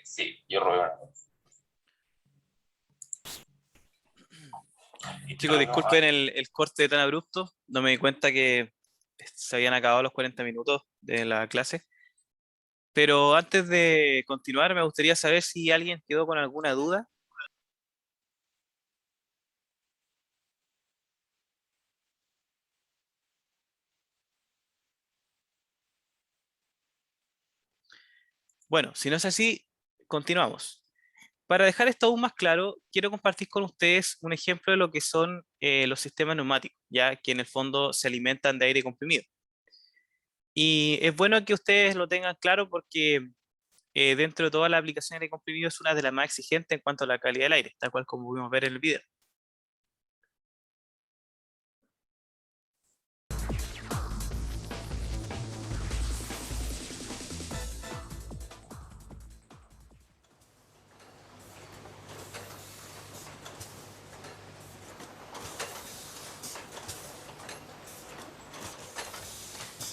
Sí, yo robé una. Chicos, disculpen el corte tan abrupto. No me di cuenta que se habían acabado los 40 minutos de la clase. Pero antes de continuar, me gustaría saber si alguien quedó con alguna duda. Bueno, si no es así, continuamos. Para dejar esto aún más claro, quiero compartir con ustedes un ejemplo de lo que son los sistemas neumáticos, ya que en el fondo se alimentan de aire comprimido. Y es bueno que ustedes lo tengan claro porque dentro de toda la aplicación de aire comprimido es una de las más exigentes en cuanto a la calidad del aire, tal cual como pudimos ver en el video.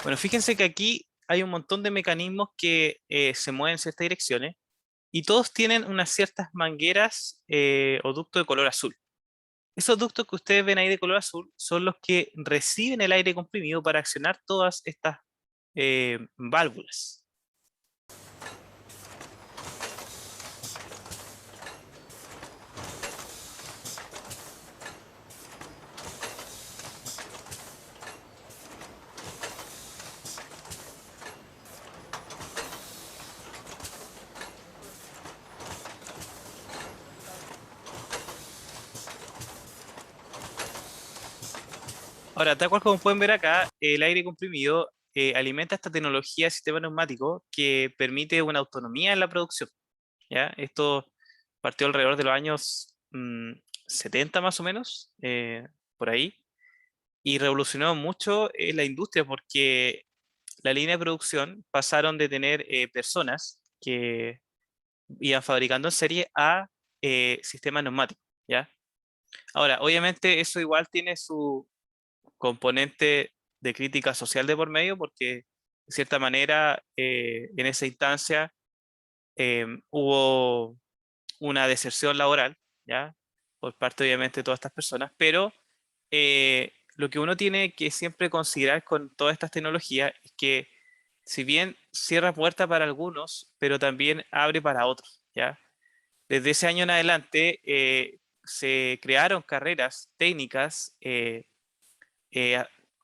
Bueno, fíjense que aquí hay un montón de mecanismos que se mueven en ciertas direcciones y todos tienen unas ciertas mangueras o ductos de color azul. Esos ductos que ustedes ven ahí de color azul son los que reciben el aire comprimido para accionar todas estas válvulas. Ahora, tal cual como pueden ver acá, el aire comprimido alimenta esta tecnología de sistema neumático que permite una autonomía en la producción. ¿Ya? Esto partió alrededor de los años 70 más o menos, por ahí, y revolucionó mucho la industria porque la línea de producción pasaron de tener personas que iban fabricando en serie a sistemas neumáticos, ¿ya? Ahora, obviamente eso igual tiene su componente de crítica social de por medio porque de cierta manera en esa instancia hubo una deserción laboral, ¿ya? Por parte obviamente de todas estas personas, pero lo que uno tiene que siempre considerar con todas estas tecnologías es que si bien cierra puertas para algunos, pero también abre para otros, ¿ya? Desde ese año en adelante se crearon carreras técnicas eh,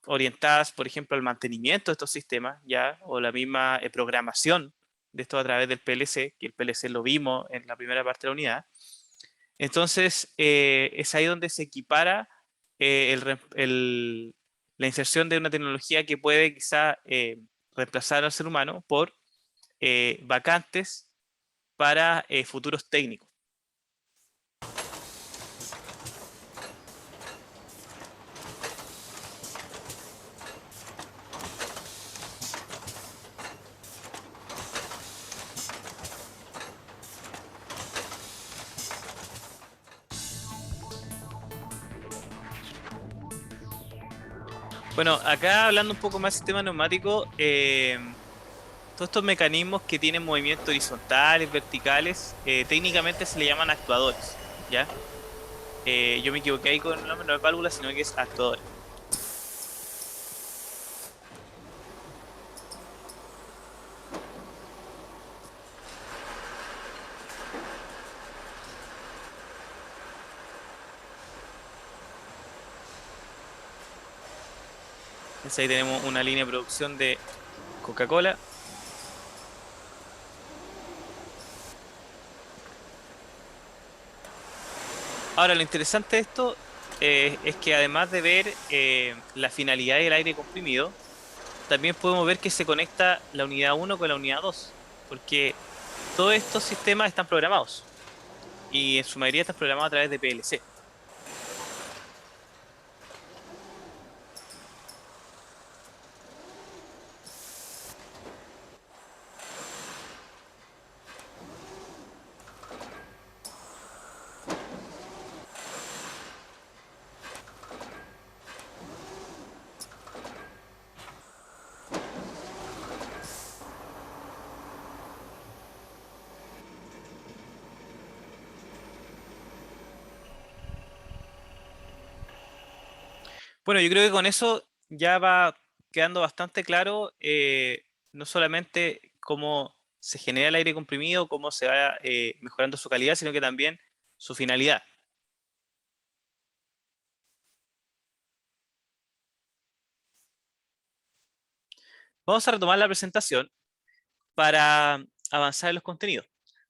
orientadas, por ejemplo, al mantenimiento de estos sistemas, ¿ya? O la misma programación de esto a través del PLC, que el PLC lo vimos en la primera parte de la unidad. Entonces, es ahí donde se equipara la inserción de una tecnología que puede quizá reemplazar al ser humano por vacantes para futuros técnicos. Bueno, acá hablando un poco más del sistema neumático, todos estos mecanismos que tienen movimientos horizontales, verticales, técnicamente se le llaman actuadores, ¿ya? Yo me equivoqué ahí con el nombre, no es válvula, sino que es actuadores. Entonces ahí tenemos una línea de producción de Coca-Cola. Ahora, lo interesante de esto es que además de ver la finalidad del aire comprimido, también podemos ver que se conecta la unidad uno con la unidad 2, porque todos estos sistemas están programados y en su mayoría están programados a través de PLC. Bueno, yo creo que con eso ya va quedando bastante claro no solamente cómo se genera el aire comprimido, cómo se va mejorando su calidad, sino que también su finalidad. Vamos a retomar la presentación para avanzar en los contenidos.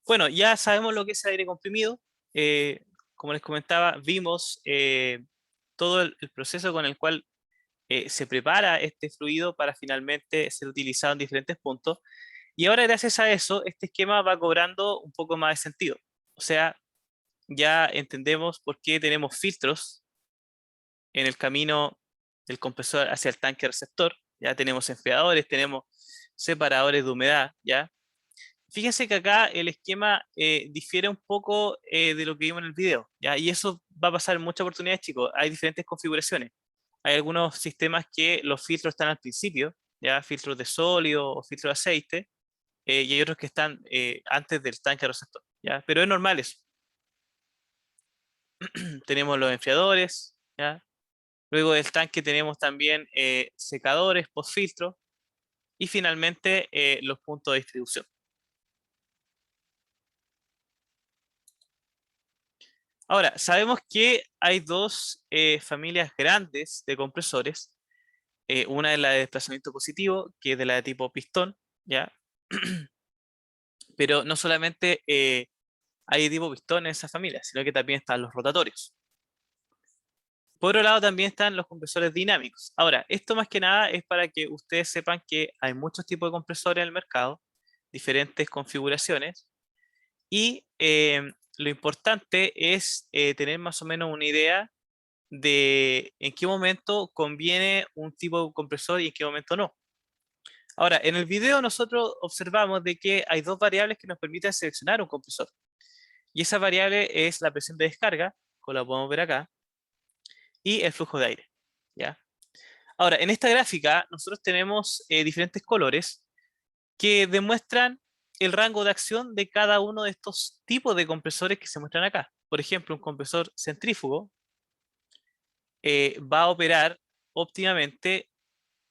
Bueno, ya sabemos lo que es el aire comprimido. eh, Como les comentaba, vimos todo el proceso con el cual se prepara este fluido para finalmente ser utilizado en diferentes puntos. Y ahora, gracias a eso, este esquema va cobrando un poco más de sentido. O sea, ya entendemos por qué tenemos filtros en el camino del compresor hacia el tanque receptor. Ya tenemos enfriadores, tenemos separadores de humedad, ¿ya? Fíjense que acá el esquema difiere un poco de lo que vimos en el video, ¿ya? Y eso va a pasar en muchas oportunidades, chicos. Hay diferentes configuraciones. Hay algunos sistemas que los filtros están al principio, ¿ya? Filtros de sólido o filtros de aceite, y hay otros que están antes del tanque receptor, ¿ya? Pero es normal eso. Tenemos los enfriadores, ¿ya? Luego del tanque tenemos también secadores, post-filtro, y finalmente los puntos de distribución. Ahora, sabemos que hay dos familias grandes de compresores. Una es la de desplazamiento positivo, que es de la de tipo pistón, ¿ya? Pero no solamente hay de tipo pistón en esa familia, sino que también están los rotatorios. Por otro lado, también están los compresores dinámicos. Ahora, esto más que nada es para que ustedes sepan que hay muchos tipos de compresores en el mercado, diferentes configuraciones, y lo importante es tener más o menos una idea de en qué momento conviene un tipo de compresor y en qué momento no. Ahora, en el video nosotros observamos de que hay dos variables que nos permiten seleccionar un compresor. Y esa variable es la presión de descarga, como la podemos ver acá, y el flujo de aire, ¿ya? Ahora, en esta gráfica nosotros tenemos diferentes colores que demuestran el rango de acción de cada uno de estos tipos de compresores que se muestran acá. Por ejemplo, un compresor centrífugo va a operar óptimamente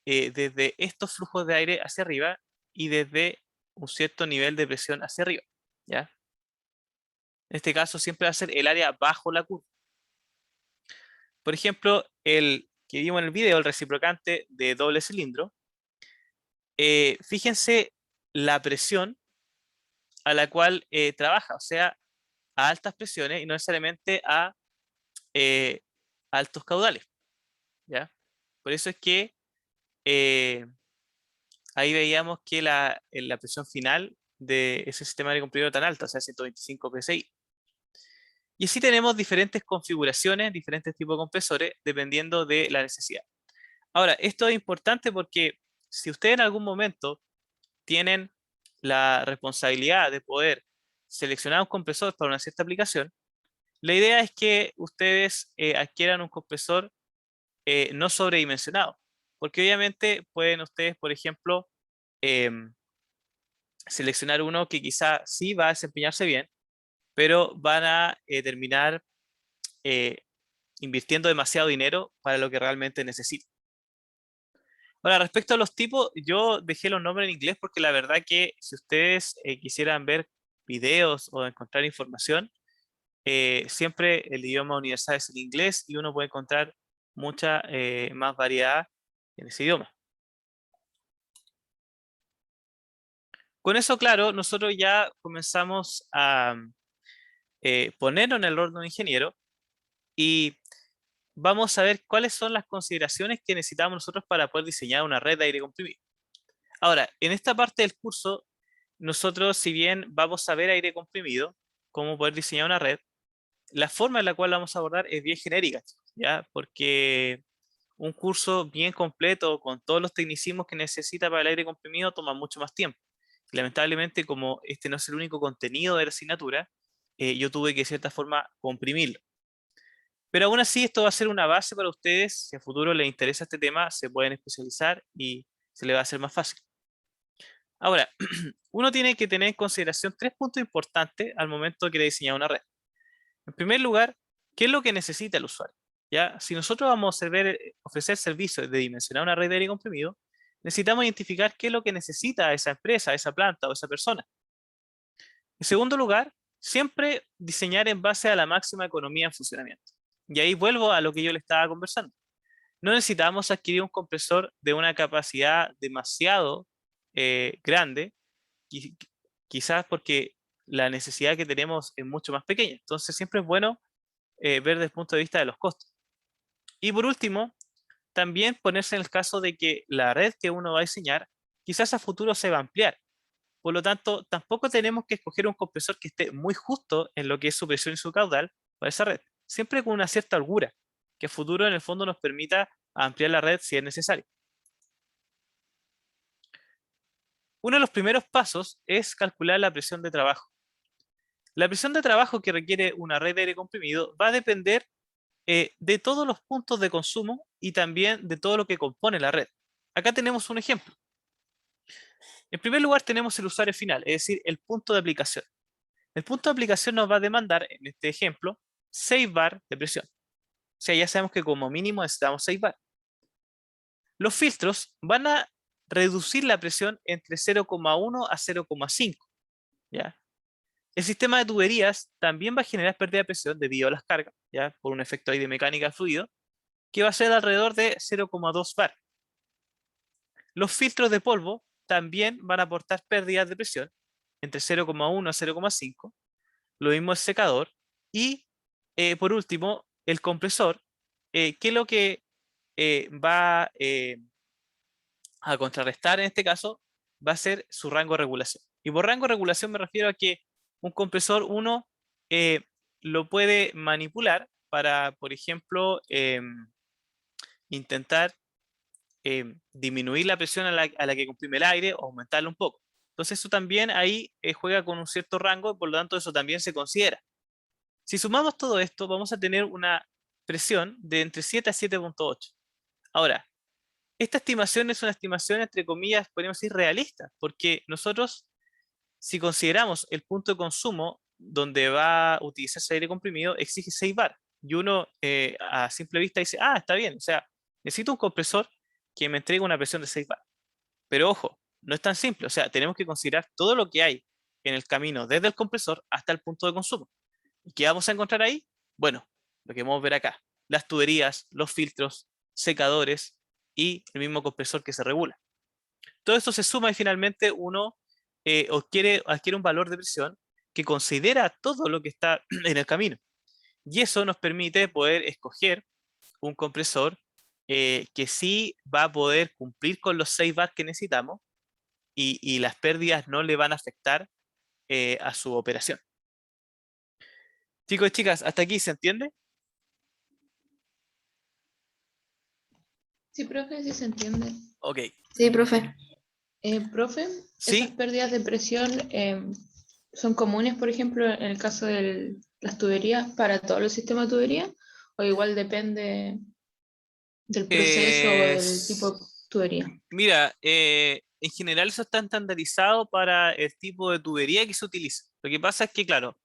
desde estos flujos de aire hacia arriba y desde un cierto nivel de presión hacia arriba, ¿ya? En este caso siempre va a ser el área bajo la curva. Por ejemplo, el que vimos en el video, el reciprocante de doble cilindro, fíjense la presión a la cual trabaja, o sea, a altas presiones y no necesariamente a eh, altos caudales, ¿ya? Por eso es que eh, ahí veíamos que la presión final de ese sistema de comprimidor tan alta, o sea, 125 psi. Y así tenemos diferentes configuraciones, diferentes tipos de compresores, dependiendo de la necesidad. Ahora, esto es importante porque si ustedes en algún momento tienen la responsabilidad de poder seleccionar un compresor para una cierta aplicación, la idea es que ustedes adquieran un compresor no sobredimensionado, porque obviamente pueden ustedes, por ejemplo, em, seleccionar uno que quizá sí va a desempeñarse bien, pero van a terminar eh, invirtiendo demasiado dinero para lo que realmente necesitan. Ahora, respecto a los tipos, yo dejé los nombres en inglés porque la verdad que si ustedes quisieran ver videos o encontrar información, siempre el idioma universal es el inglés y uno puede encontrar mucha más variedad en ese idioma. Con eso, claro, nosotros ya comenzamos a ponernos en el rol de un ingeniero y vamos a ver cuáles son las consideraciones que necesitamos nosotros para poder diseñar una red de aire comprimido. Ahora, en esta parte del curso, nosotros, si bien vamos a ver aire comprimido, cómo poder diseñar una red, la forma en la cual la vamos a abordar es bien genérica, chicos, ¿ya? Porque un curso bien completo, con todos los tecnicismos que necesita para el aire comprimido, toma mucho más tiempo. Lamentablemente, como este no es el único contenido de la asignatura, yo tuve que de cierta forma comprimirlo. Pero aún así, esto va a ser una base para ustedes. Si a futuro les interesa este tema, se pueden especializar y se les va a hacer más fácil. Ahora, uno tiene que tener en consideración tres puntos importantes al momento de querer diseñar una red. En primer lugar, ¿qué es lo que necesita el usuario? ¿ya? Si nosotros vamos a ofrecer servicios de dimensionar una red de aire comprimido, necesitamos identificar qué es lo que necesita esa empresa, esa planta o esa persona. En segundo lugar, siempre diseñar en base a la máxima economía en funcionamiento. Y ahí vuelvo a lo que yo le estaba conversando. No necesitamos adquirir un compresor de una capacidad demasiado grande, quizás porque la necesidad que tenemos es mucho más pequeña. Entonces siempre es bueno ver desde el punto de vista de los costos. Y por último, también ponerse en el caso de que la red que uno va a diseñar quizás a futuro se va a ampliar. Por lo tanto, tampoco tenemos que escoger un compresor que esté muy justo en lo que es su presión y su caudal para esa red. Siempre con una cierta holgura, que a futuro en el fondo nos permita ampliar la red si es necesario. Uno de los primeros pasos es calcular la presión de trabajo. La presión de trabajo que requiere una red de aire comprimido va a depender de todos los puntos de consumo y también de todo lo que compone la red. Acá tenemos un ejemplo. En primer lugar tenemos el usuario final, es decir, el punto de aplicación. El punto de aplicación nos va a demandar, en este ejemplo, 6 bar de presión. O sea, ya sabemos que como mínimo necesitamos 6 bar. Los filtros van a reducir la presión entre 0,1 a 0,5. ¿Ya? El sistema de tuberías también va a generar pérdida de presión debido a las cargas, ¿ya? Por un efecto ahí de mecánica del fluido, que va a ser alrededor de 0,2 bar. Los filtros de polvo también van a aportar pérdidas de presión entre 0,1 a 0,5. Lo mismo el secador. Y por último, el compresor, que es lo que va a contrarrestar en este caso, va a ser su rango de regulación. Y por rango de regulación me refiero a que un compresor uno eh, lo puede manipular para, por ejemplo, intentar disminuir la presión a la que comprime el aire o aumentarla un poco. Entonces eso también ahí juega con un cierto rango y por lo tanto eso también se considera. Si sumamos todo esto, vamos a tener una presión de entre 7 a 7,8. Ahora, esta estimación es una estimación, entre comillas, podríamos decir realista, porque nosotros, si consideramos el punto de consumo donde va a utilizarse aire comprimido, exige 6 bar. Y uno a simple vista dice, ah, está bien, o sea, necesito un compresor que me entregue una presión de 6 bar. Pero ojo, no es tan simple, o sea, tenemos que considerar todo lo que hay en el camino desde el compresor hasta el punto de consumo. ¿Y qué vamos a encontrar ahí? Bueno, lo que vamos a ver acá. Las tuberías, los filtros, secadores y el mismo compresor que se regula. Todo esto se suma y finalmente uno adquiere un valor de presión que considera todo lo que está en el camino. Y eso nos permite poder escoger un compresor que sí va a poder cumplir con los 6 bar que necesitamos y las pérdidas no le van a afectar a su operación. Chicos y chicas, ¿hasta aquí se entiende? Sí, profe, sí se entiende. Ok. Sí, profe. Profe, Sí. esas pérdidas de presión son comunes, por ejemplo, en el caso de las tuberías para todos los sistemas de tubería, o igual depende del proceso o del tipo de tubería. Mira, en general eso está estandarizado para el tipo de tubería que se utiliza. Lo que pasa es que, claro,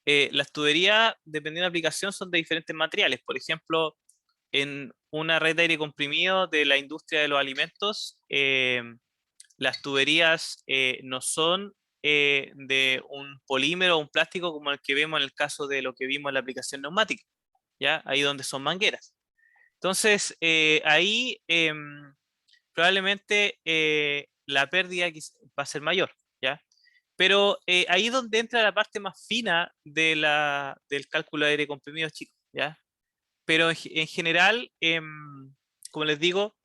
las tuberías, dependiendo de la aplicación, son de diferentes materiales. Por ejemplo, en una red de aire comprimido de la industria de los alimentos, las tuberías no son de un polímero o un plástico como el que vemos en el caso de lo que vimos en la aplicación neumática, ¿ya? Ahí donde son mangueras. Entonces, ahí probablemente la pérdida va a ser mayor, ¿ya? Pero ahí es donde entra la parte más fina del cálculo de aire comprimido, chicos, ¿ya? Pero en general, como les digo,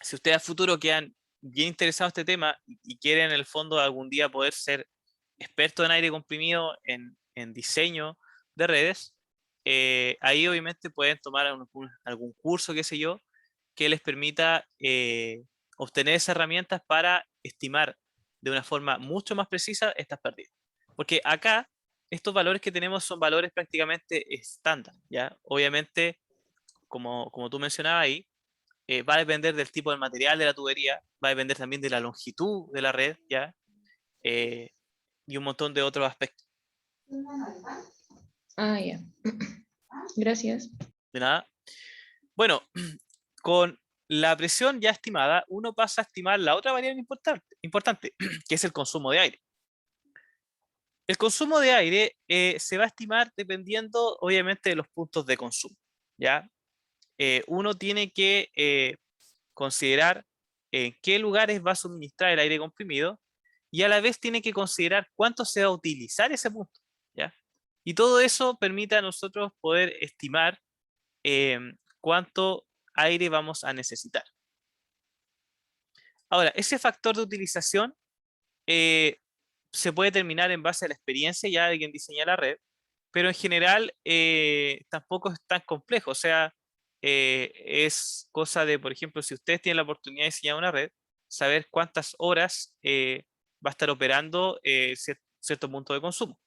si ustedes a futuro quedan bien interesados en este tema y quieren en el fondo algún día poder ser expertos en aire comprimido, en diseño de redes, ahí obviamente pueden tomar algún curso, qué sé yo, que les permita obtener esas herramientas para estimar de una forma mucho más precisa estas pérdidas. Porque acá, estos valores que tenemos son valores prácticamente estándar, ¿ya? Obviamente, como tú mencionabas ahí, va a depender del tipo de material de la tubería, va a depender también de la longitud de la red, ¿ya? Y un montón de otros aspectos. Ah, ya. Gracias. De nada. Bueno, con la presión ya estimada, uno pasa a estimar la otra variable importante, que es el consumo de aire. El consumo de aire se va a estimar dependiendo, obviamente, de los puntos de consumo, ¿ya? Uno tiene que considerar en qué lugares va a suministrar el aire comprimido y a la vez tiene que considerar cuánto se va a utilizar ese punto, ¿ya? Y todo eso permite a nosotros poder estimar cuánto aire vamos a necesitar. Ahora, ese factor de utilización eh, se puede determinar en base a la experiencia ya de quien diseña la red, pero en general tampoco es tan complejo. O sea, es cosa de, por ejemplo, si ustedes tienen la oportunidad de diseñar una red, saber cuántas horas va a estar operando cierto punto de consumo.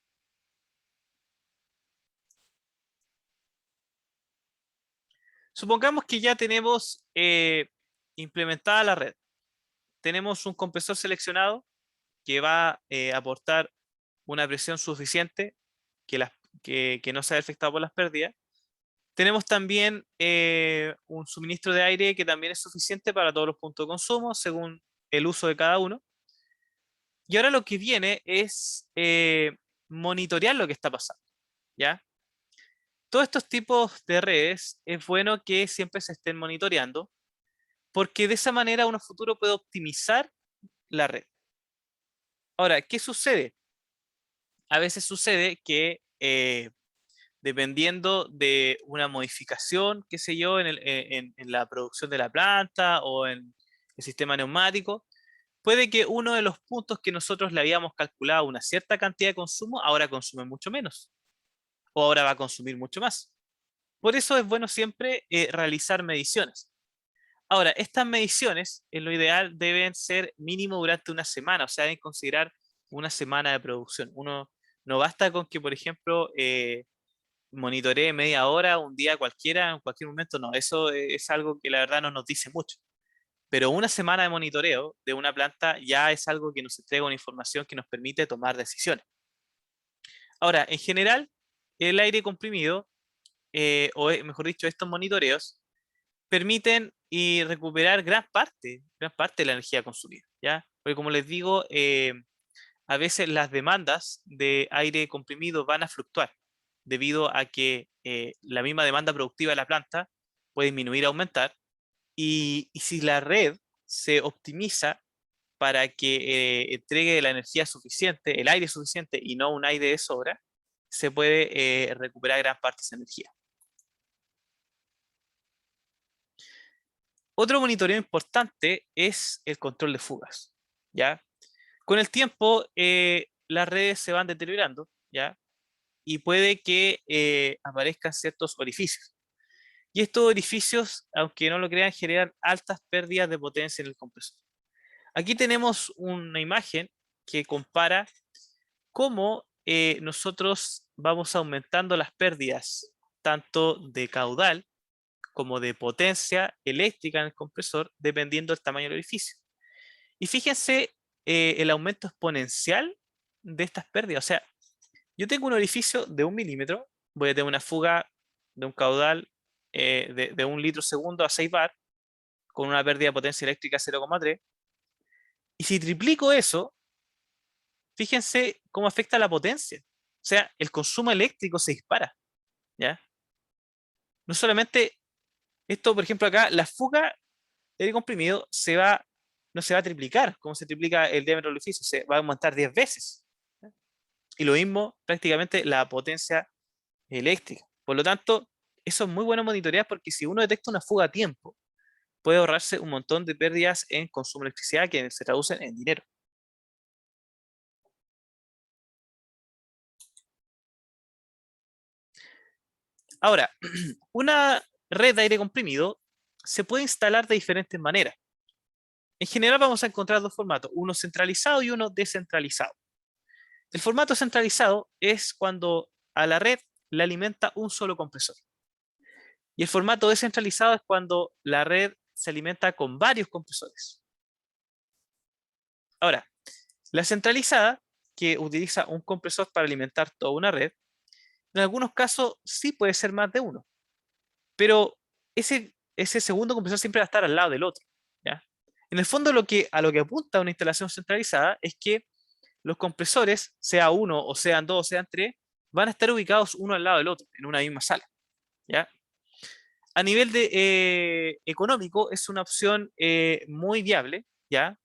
Supongamos que ya tenemos implementada la red. Tenemos un compresor seleccionado que va a aportar una presión suficiente que no sea afectado por las pérdidas. Tenemos también un suministro de aire que también es suficiente para todos los puntos de consumo según el uso de cada uno. Y ahora lo que viene es monitorear lo que está pasando, ¿ya? Todos estos tipos de redes es bueno que siempre se estén monitoreando porque de esa manera uno futuro puede optimizar la red. Ahora, ¿qué sucede? A veces sucede que dependiendo de una modificación, qué sé yo, en la producción de la planta o en el sistema neumático, puede que uno de los puntos que nosotros le habíamos calculado una cierta cantidad de consumo, ahora consume mucho menos o ahora va a consumir mucho más. Por eso es bueno siempre realizar mediciones. Ahora, estas mediciones, en lo ideal, deben ser mínimo durante una semana, o sea, deben considerar una semana de producción. Uno no basta con que, por ejemplo, monitoree media hora, un día cualquiera, en cualquier momento, no, eso es algo que la verdad no nos dice mucho. Pero una semana de monitoreo de una planta ya es algo que nos entrega una información que nos permite tomar decisiones. Ahora, en general, el aire comprimido, mejor dicho, estos monitoreos, permiten y recuperar gran parte de la energía consumida, ¿ya? Porque como les digo, a veces las demandas de aire comprimido van a fluctuar debido a que la misma demanda productiva de la planta puede disminuir o aumentar y si la red se optimiza para que entregue la energía suficiente, el aire suficiente y no un aire de sobra, se puede recuperar gran parte de esa energía. Otro monitoreo importante es el control de fugas, ¿ya? Con el tiempo, las redes se van deteriorando, ¿ya? Y puede que aparezcan ciertos orificios. Y estos orificios, aunque no lo crean, generan altas pérdidas de potencia en el compresor. Aquí tenemos una imagen que compara cómo nosotros vamos aumentando las pérdidas tanto de caudal como de potencia eléctrica en el compresor dependiendo del tamaño del orificio. Y fíjense el aumento exponencial de estas pérdidas. O sea, yo tengo un orificio de 1 milímetro, voy a tener una fuga de un caudal de 1 litro segundo a 6 bar, con una pérdida de potencia eléctrica 0,3. Y si triplico eso, fíjense cómo afecta la potencia. O sea, el consumo eléctrico se dispara, ¿ya? No solamente esto, por ejemplo, acá, la fuga de aire comprimido no se va a triplicar, como se triplica el diámetro del orificio, se va a aumentar 10 veces. ¿Ya? Y lo mismo prácticamente la potencia eléctrica. Por lo tanto, eso es muy bueno monitorear porque si uno detecta una fuga a tiempo, puede ahorrarse un montón de pérdidas en consumo de electricidad que se traducen en dinero. Ahora, una red de aire comprimido se puede instalar de diferentes maneras. En general vamos a encontrar dos formatos, uno centralizado y uno descentralizado. El formato centralizado es cuando a la red le alimenta un solo compresor. Y el formato descentralizado es cuando la red se alimenta con varios compresores. Ahora, la centralizada, que utiliza un compresor para alimentar toda una red, en algunos casos sí puede ser más de uno. pero ese segundo compresor siempre va a estar al lado del otro, ¿ya? En el fondo a lo que apunta una instalación centralizada es que los compresores, sea uno o sean dos o sean tres, van a estar ubicados uno al lado del otro, en una misma sala, ¿ya? A nivel económico es una opción muy viable, ¿ya?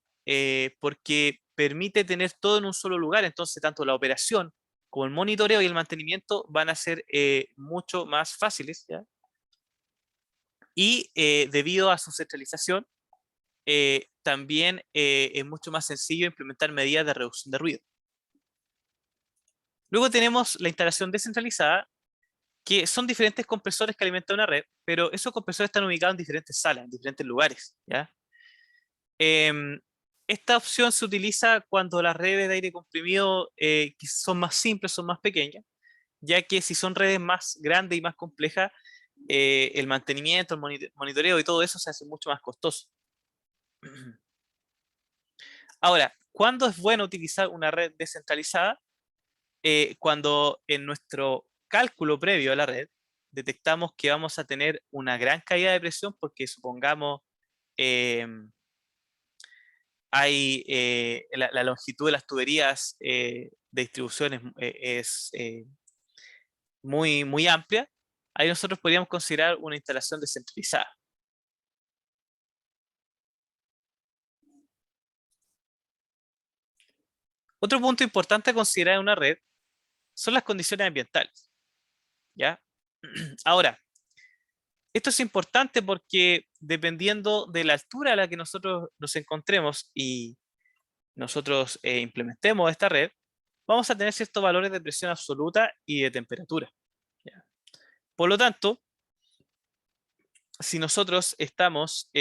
Porque permite tener todo en un solo lugar, entonces tanto la operación como el monitoreo y el mantenimiento van a ser mucho más fáciles, ¿ya? Y debido a su centralización, también es mucho más sencillo implementar medidas de reducción de ruido. Luego tenemos la instalación descentralizada, que son diferentes compresores que alimentan una red, pero esos compresores están ubicados en diferentes salas, en diferentes lugares, ¿ya? Esta opción se utiliza cuando las redes de aire comprimido que son más simples, son más pequeñas, ya que si son redes más grandes y más complejas, el mantenimiento, el monitoreo y todo eso se hace mucho más costoso. Ahora, ¿cuándo es bueno utilizar una red descentralizada? Cuando en nuestro cálculo previo a la red detectamos que vamos a tener una gran caída de presión porque supongamos hay la longitud de las tuberías de distribución es muy amplia, ahí nosotros podríamos considerar una instalación descentralizada. Otro punto importante a considerar en una red son las condiciones ambientales, ¿ya? Ahora, esto es importante porque dependiendo de la altura a la que nosotros nos encontremos y nosotros implementemos esta red, vamos a tener ciertos valores de presión absoluta y de temperatura, ¿ya? Por lo tanto, si nosotros estamos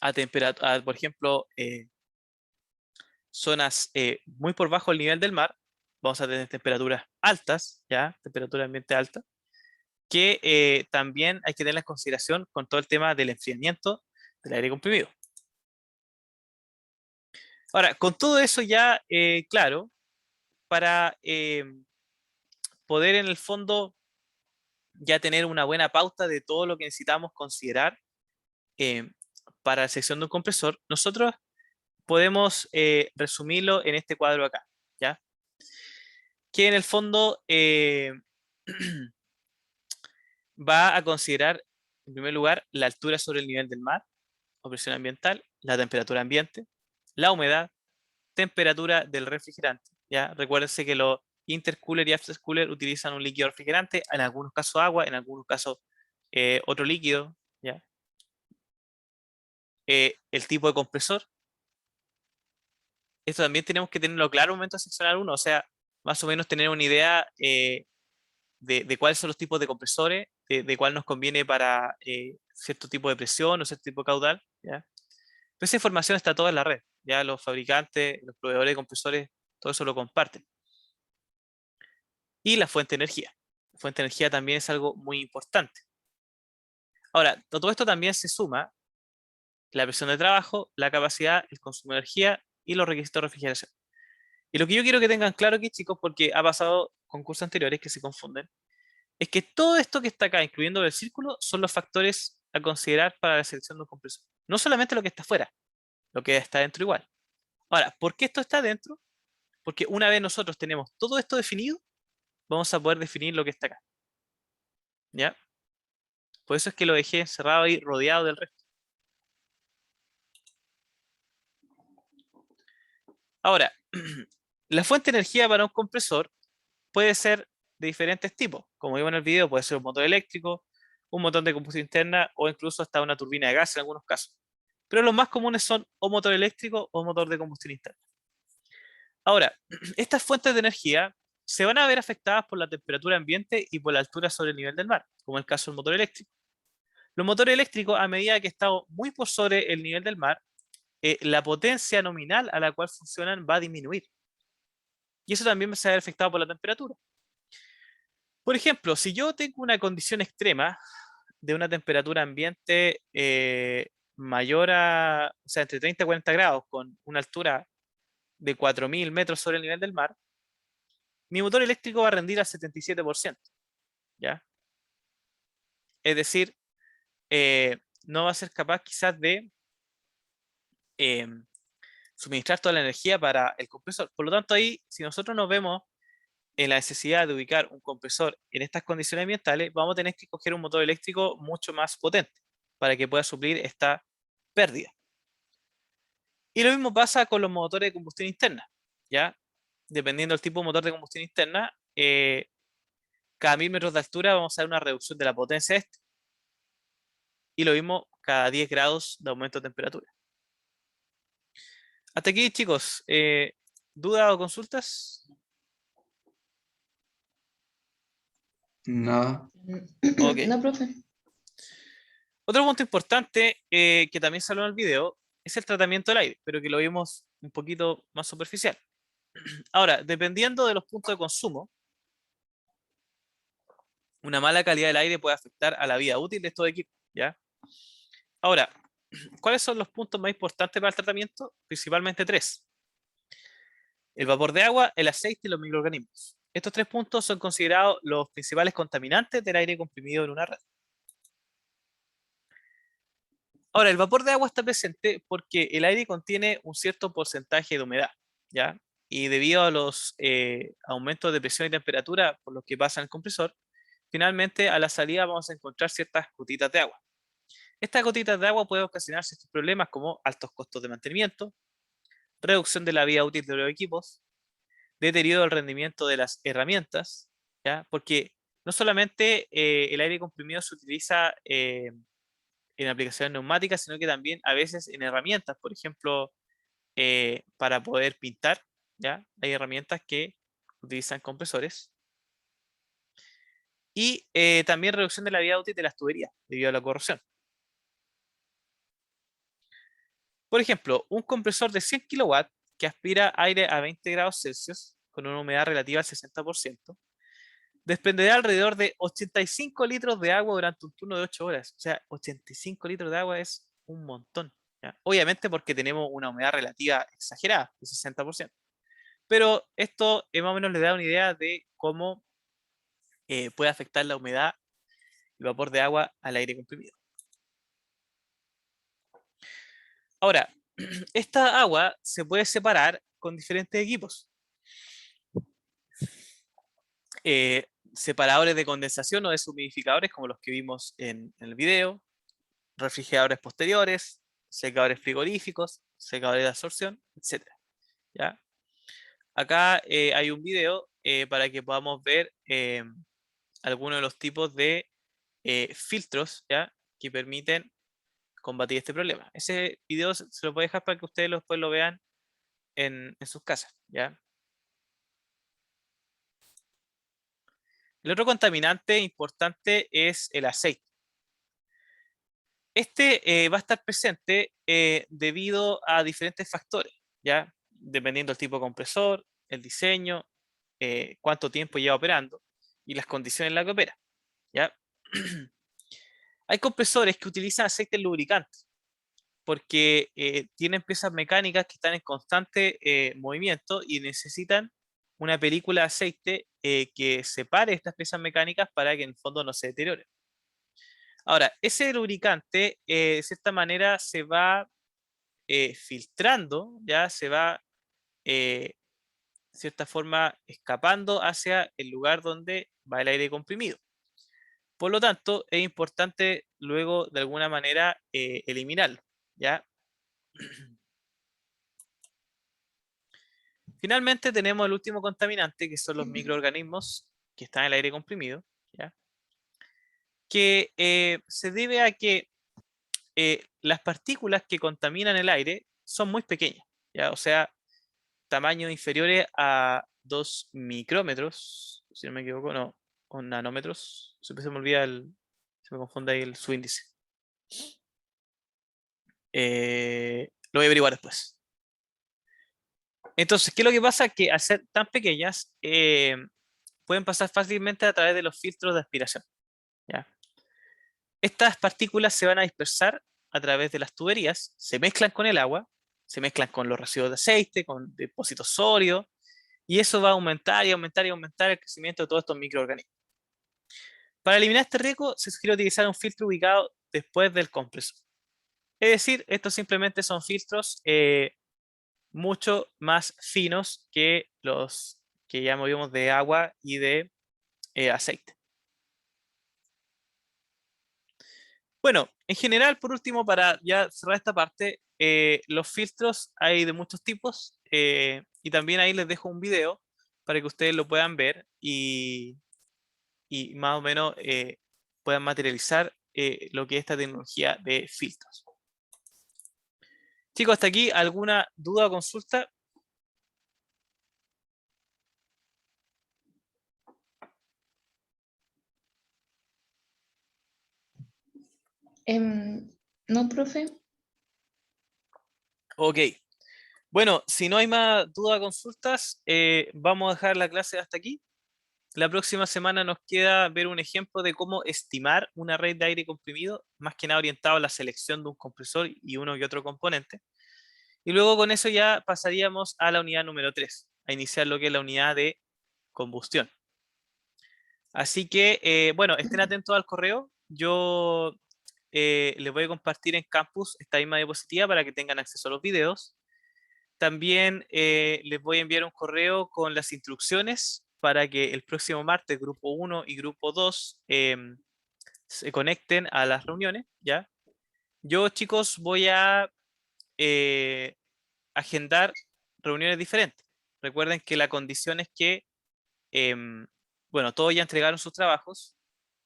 a temperatura, por ejemplo, zonas muy por bajo el nivel del mar, vamos a tener temperaturas altas, ¿ya? Temperatura ambiente alta, que también hay que tener en consideración con todo el tema del enfriamiento del aire comprimido. Ahora, con todo eso ya claro, para poder en el fondo ya tener una buena pauta de todo lo que necesitamos considerar eh, para la sección de un compresor, nosotros podemos resumirlo en este cuadro acá, ¿ya? Que en el fondo va a considerar, en primer lugar, la altura sobre el nivel del mar, o presión ambiental, la temperatura ambiente, la humedad, temperatura del refrigerante, ¿ya? Recuérdense que los intercooler y aftercooler utilizan un líquido refrigerante, en algunos casos agua, en algunos casos otro líquido, ¿ya? El tipo de compresor. Esto también tenemos que tenerlo claro al momento de seccionar uno, o sea, más o menos tener una idea de cuáles son los tipos de compresores, de cuál nos conviene para cierto tipo de presión o cierto tipo de caudal, ¿ya? Pero esa información está toda en la red, ya los fabricantes, los proveedores de compresores, todo eso lo comparten. Y la fuente de energía. La fuente de energía también es algo muy importante. Ahora, todo esto también se suma la presión de trabajo, la capacidad, el consumo de energía y los requisitos de refrigeración. Y lo que yo quiero que tengan claro aquí, chicos, porque ha pasado con cursos anteriores que se confunden, es que todo esto que está acá, incluyendo el círculo, son los factores a considerar para la selección de un compresor. No solamente lo que está afuera, lo que está dentro igual. Ahora, ¿por qué esto está dentro? Porque una vez nosotros tenemos todo esto definido, vamos a poder definir lo que está acá. ¿Ya? Por eso es que lo dejé encerrado ahí, rodeado del resto. Ahora, la fuente de energía para un compresor puede ser de diferentes tipos. Como vimos en el video, puede ser un motor eléctrico, un motor de combustión interna o incluso hasta una turbina de gas en algunos casos. Pero los más comunes son o motor eléctrico o motor de combustión interna. Ahora, estas fuentes de energía se van a ver afectadas por la temperatura ambiente y por la altura sobre el nivel del mar, como el caso del motor eléctrico. Los motores eléctricos, a medida que están muy por sobre el nivel del mar, la potencia nominal a la cual funcionan va a disminuir. Y eso también se va a ver afectado por la temperatura. Por ejemplo, si yo tengo una condición extrema de una temperatura ambiente mayor a, o sea, entre 30 y 40 grados, con una altura de 4000 metros sobre el nivel del mar, mi motor eléctrico va a rendir al 77%, ¿ya? Es decir, no va a ser capaz quizás de suministrar toda la energía para el compresor. Por lo tanto, ahí, si nosotros nos vemos en la necesidad de ubicar un compresor en estas condiciones ambientales, vamos a tener que escoger un motor eléctrico mucho más potente para que pueda suplir esta pérdida. Y lo mismo pasa con los motores de combustión interna, ¿ya? Dependiendo del tipo de motor de combustión interna, cada 1000 metros de altura vamos a ver una reducción de la potencia de este. Y lo mismo cada 10 grados de aumento de temperatura. Hasta aquí, chicos. ¿Dudas o consultas? Nada. Ok. No, profe. Otro punto importante que también salió en el video es el tratamiento del aire, pero que lo vimos un poquito más superficial. Ahora, dependiendo de los puntos de consumo, una mala calidad del aire puede afectar a la vida útil de estos equipos, ¿ya? Ahora, ¿cuáles son los puntos más importantes para el tratamiento? Principalmente 3. El vapor de agua, el aceite y los microorganismos. Estos 3 puntos son considerados los principales contaminantes del aire comprimido en una red. Ahora, el vapor de agua está presente porque el aire contiene un cierto porcentaje de humedad, ¿ya? Y debido a los aumentos de presión y temperatura por los que pasa en el compresor, finalmente a la salida vamos a encontrar ciertas gotitas de agua. Estas gotitas de agua pueden ocasionar ciertos problemas como altos costos de mantenimiento, reducción de la vida útil de los equipos, deterioro del rendimiento de las herramientas, ¿ya? Porque no solamente el aire comprimido se utiliza en aplicaciones neumáticas, sino que también a veces en herramientas, por ejemplo, para poder pintar, ¿ya? Hay herramientas que utilizan compresores. Y también reducción de la vida útil de las tuberías debido a la corrosión. Por ejemplo, un compresor de 100 kW que aspira aire a 20 grados Celsius con una humedad relativa al 60%, desprenderá alrededor de 85 litros de agua durante un turno de 8 horas. O sea, 85 litros de agua es un montón, ¿ya? Obviamente porque tenemos una humedad relativa exagerada, de 60%. Pero esto más o menos le da una idea de cómo puede afectar la humedad y el vapor de agua al aire comprimido. Ahora, esta agua se puede separar con diferentes equipos. Separadores de condensación o deshumidificadores como los que vimos en el video, refrigeradores posteriores, secadores frigoríficos, secadores de absorción, etc. ¿Ya? Acá hay un video para que podamos ver algunos de los tipos de filtros, ¿ya? Que permiten combatir este problema. Ese video se lo puedo dejar para que ustedes después lo vean en sus casas, ¿ya? El otro contaminante importante es el aceite. Este va a estar presente debido a diferentes factores, ¿ya? Dependiendo del tipo de compresor, el diseño, cuánto tiempo lleva operando y las condiciones en las que opera, ¿ya? Hay compresores que utilizan aceite lubricante porque tienen piezas mecánicas que están en constante movimiento y necesitan una película de aceite que separe estas piezas mecánicas para que en el fondo no se deterioren. Ahora, ese lubricante de cierta manera se va filtrando, ya se va de cierta forma escapando hacia el lugar donde va el aire comprimido. Por lo tanto, es importante luego de alguna manera eliminarlo, ¿ya? Finalmente tenemos el último contaminante, que son los microorganismos que están en el aire comprimido, ¿ya? Que se debe a que las partículas que contaminan el aire son muy pequeñas, ¿ya? O sea, tamaños inferiores a 2 micrómetros, si no me equivoco, no, o nanómetros, siempre se me olvida se me confunde ahí su índice. Lo voy a averiguar después. Entonces, ¿qué es lo que pasa? Que al ser tan pequeñas, pueden pasar fácilmente a través de los filtros de aspiración, ¿ya? Estas partículas se van a dispersar a través de las tuberías, se mezclan con el agua, se mezclan con los residuos de aceite, con depósitos sólidos, y eso va a aumentar y aumentar y aumentar el crecimiento de todos estos microorganismos. Para eliminar este riesgo, se sugiere utilizar un filtro ubicado después del compresor. Es decir, estos simplemente son filtros mucho más finos que los que ya movimos de agua y de aceite. Bueno, en general, por último, para ya cerrar esta parte, los filtros hay de muchos tipos y también ahí les dejo un video para que ustedes lo puedan ver y más o menos puedan materializar lo que es esta tecnología de filtros. Chicos, hasta aquí, ¿alguna duda o consulta? No, profe. Ok. Bueno, si no hay más dudas o consultas, vamos a dejar la clase hasta aquí. La próxima semana nos queda ver un ejemplo de cómo estimar una red de aire comprimido, más que nada orientado a la selección de un compresor y uno y otro componente. Y luego con eso ya pasaríamos a la unidad número 3, a iniciar lo que es la unidad de combustión. Así que, bueno, estén atentos al correo. Yo les voy a compartir en campus esta misma diapositiva para que tengan acceso a los videos. También les voy a enviar un correo con las instrucciones para que el próximo martes grupo 1 y grupo 2 se conecten a las reuniones, ¿ya? Yo, chicos, voy a agendar reuniones diferentes. Recuerden que la condición es que, bueno, todos ya entregaron sus trabajos,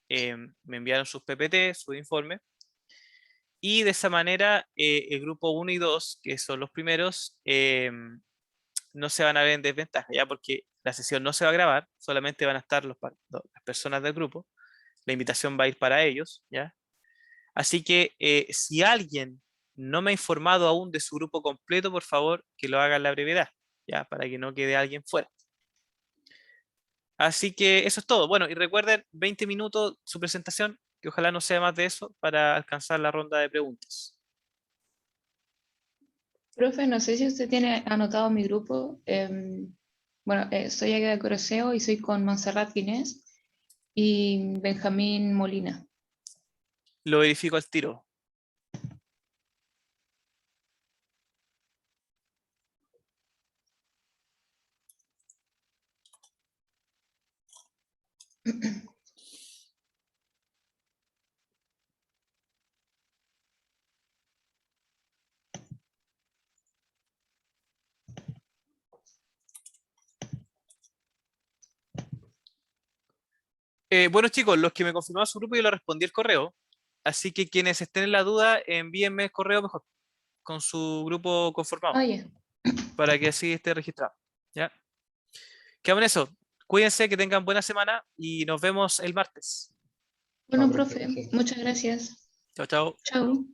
me enviaron sus PPT, sus informes, y de esa manera el grupo 1 y 2, que son los primeros, no se van a ver en desventaja, ya porque la sesión no se va a grabar, solamente van a estar las personas del grupo, la invitación va a ir para ellos, ¿ya? Así que si alguien no me ha informado aún de su grupo completo, por favor, que lo haga en la brevedad, ¿ya? Para que no quede alguien fuera. Así que eso es todo. Bueno, y recuerden, 20 minutos su presentación, que ojalá no sea más de eso, para alcanzar la ronda de preguntas. Profe, no sé si usted tiene anotado mi grupo. Bueno, soy aquí de Coroseo y soy con Montserrat Guinés y Benjamín Molina. Lo verifico al tiro. Bueno, chicos, los que me confirmaron su grupo, yo le respondí el correo. Así que quienes estén en la duda, envíenme el correo mejor, con su grupo conformado, Oye, para que así esté registrado. ¿Ya? Quedamos en eso. Cuídense, que tengan buena semana y nos vemos el martes. bueno, profe, muchas gracias. Chao, chao. Chao.